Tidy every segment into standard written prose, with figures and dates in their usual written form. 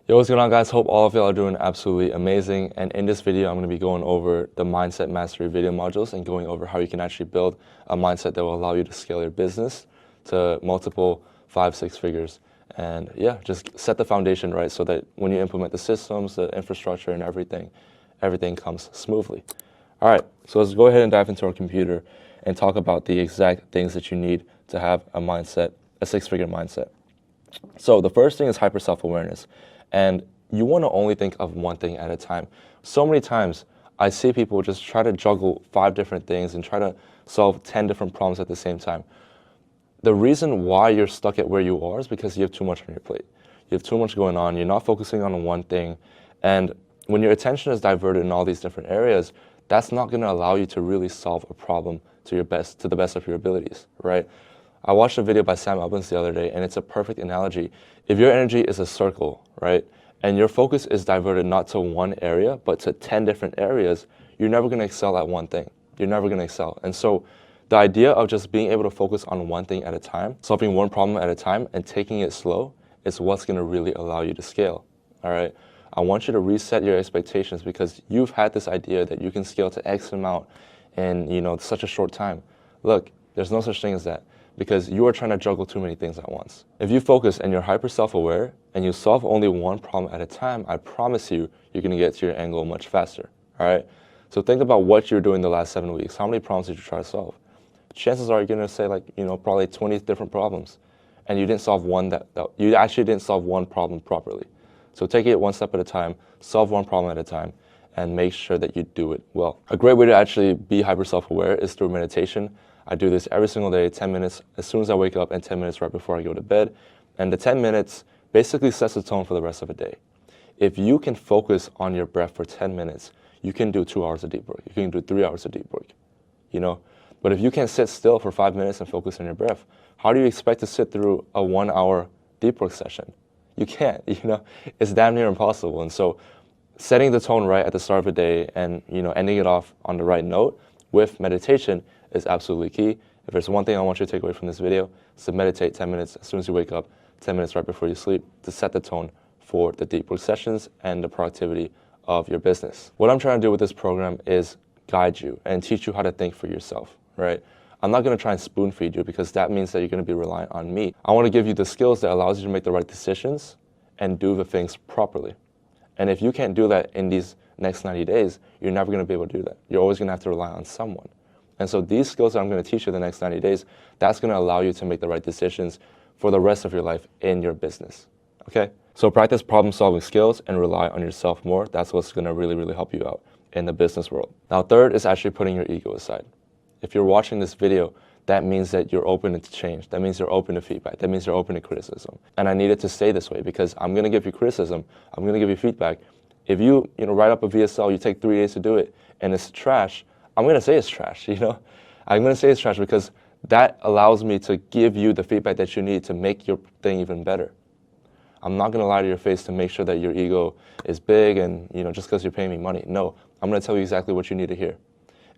Yo, what's going on, guys? Hope all of y'all are doing absolutely amazing. And in this video, I'm going to be going over the Mindset Mastery video modules and going over how you can actually build a mindset that will allow you to scale your business to multiple 5-6 figures. And yeah, just set the foundation right so that when you implement the systems, the infrastructure, and everything comes smoothly. All right, so let's go ahead and dive into our computer and talk about the exact things that you need to have a mindset, a 6-figure mindset. So the first thing is hyper self-awareness. And you want to only think of one thing at a time. So many times I see people just try to juggle 5 different things and try to solve 10 different problems at the same time. The reason why you're stuck at where you are is because you have too much on your plate. You have too much going on. You're not focusing on one thing. And when your attention is diverted in all these different areas, that's not going to allow you to really solve a problem to the best of your abilities, right? I watched a video by Sam Albans the other day, and it's a perfect analogy. If your energy is a circle, right, and your focus is diverted not to one area, but to 10 different areas, you're never going to excel at one thing. You're never going to excel. And so the idea of just being able to focus on one thing at a time, solving one problem at a time, and taking it slow is what's going to really allow you to scale, all right? I want you to reset your expectations because you've had this idea that you can scale to X amount in, such a short time. Look, there's no such thing as that, because you are trying to juggle too many things at once. If you focus and you're hyper self-aware and you solve only one problem at a time, I promise you, you're going to get to your end goal much faster, all right? So think about what you're doing the last 7 weeks. How many problems did you try to solve? Chances are you're going to say probably 20 different problems, and you didn't solve one you actually didn't solve one problem properly. So take it one step at a time, solve one problem at a time, and make sure that you do it well. A great way to actually be hyper self-aware is through meditation. I do this every single day, 10 minutes as soon as I wake up and 10 minutes right before I go to bed. And the 10 minutes basically sets the tone for the rest of the day. If you can focus on your breath for 10 minutes, you can do 2 hours of deep work. You can do 3 hours of deep work, But if you can't sit still for 5 minutes and focus on your breath, how do you expect to sit through a 1-hour deep work session? You can't, It's damn near impossible. And so setting the tone right at the start of a day and, ending it off on the right note with meditation is absolutely key. If there's one thing I want you to take away from this video, it's to meditate 10 minutes as soon as you wake up, 10 minutes right before you sleep, to set the tone for the deep work sessions and the productivity of your business. What I'm trying to do with this program is guide you and teach you how to think for yourself, right? I'm not going to try and spoon feed you because that means that you're going to be reliant on me. I want to give you the skills that allows you to make the right decisions and do the things properly. And if you can't do that in these next 90 days, you're never going to be able to do that. You're always going to have to rely on someone. And so these skills that I'm going to teach you the next 90 days, that's going to allow you to make the right decisions for the rest of your life in your business, okay? So practice problem-solving skills and rely on yourself more. That's what's going to really, really help you out in the business world. Now, third is actually putting your ego aside. If you're watching this video, that means that you're open to change. That means you're open to feedback. That means you're open to criticism. And I need it to stay this way because I'm going to give you criticism. I'm going to give you feedback. If you write up a VSL, you take 3 days to do it, and it's trash, I'm going to say it's trash, I'm going to say it's trash because that allows me to give you the feedback that you need to make your thing even better. I'm not going to lie to your face to make sure that your ego is big and, just because you're paying me money. No, I'm going to tell you exactly what you need to hear.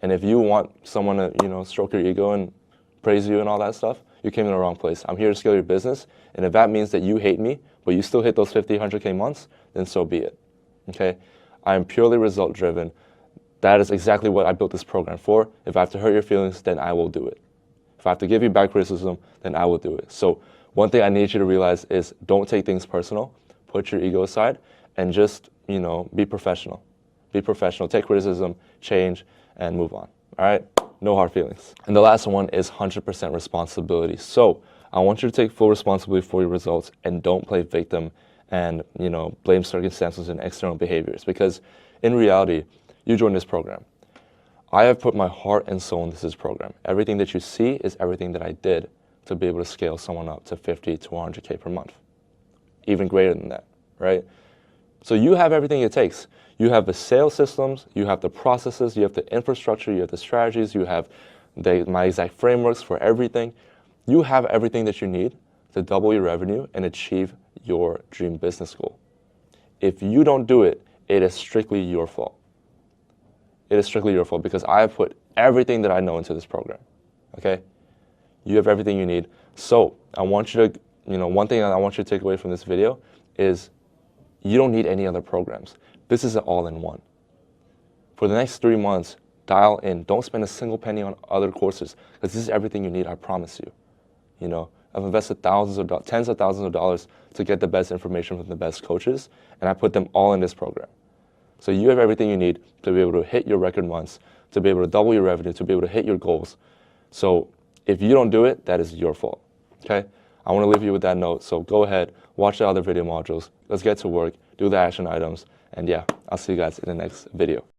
And if you want someone to, stroke your ego and praise you and all that stuff, you came in the wrong place. I'm here to scale your business. And if that means that you hate me, but you still hit those 50, 100K months, then so be it, okay? I am purely result driven. That is exactly what I built this program for. If I have to hurt your feelings, then I will do it. If I have to give you back criticism, then I will do it. So one thing I need you to realize is don't take things personal. Put your ego aside and just, be professional. Be professional. Take criticism, change, and move on. All right? No hard feelings. And the last one is 100% responsibility. So I want you to take full responsibility for your results and don't play victim and, blame circumstances and external behaviors because in reality, you joined this program. I have put my heart and soul into this program. Everything that you see is everything that I did to be able to scale someone up to 50 to 100K per month. Even greater than that, right? So you have everything it takes. You have the sales systems, you have the processes, you have the infrastructure, you have the strategies, you have my exact frameworks for everything. You have everything that you need to double your revenue and achieve your dream business goal. If you don't do it, it is strictly your fault. It is strictly your fault because I have put everything that I know into this program, okay? You have everything you need. So I want you to, one thing I want you to take away from this video is you don't need any other programs. This is an all-in-one. For the next 3 months, dial in. Don't spend a single penny on other courses, because this is everything you need, I promise you. You know, I've invested tens of thousands of dollars to get the best information from the best coaches, and I put them all in this program. So you have everything you need to be able to hit your record months, to be able to double your revenue, to be able to hit your goals. So if you don't do it, that is your fault, okay? I want to leave you with that note, so go ahead, watch the other video modules. Let's get to work, do the action items, and yeah, I'll see you guys in the next video.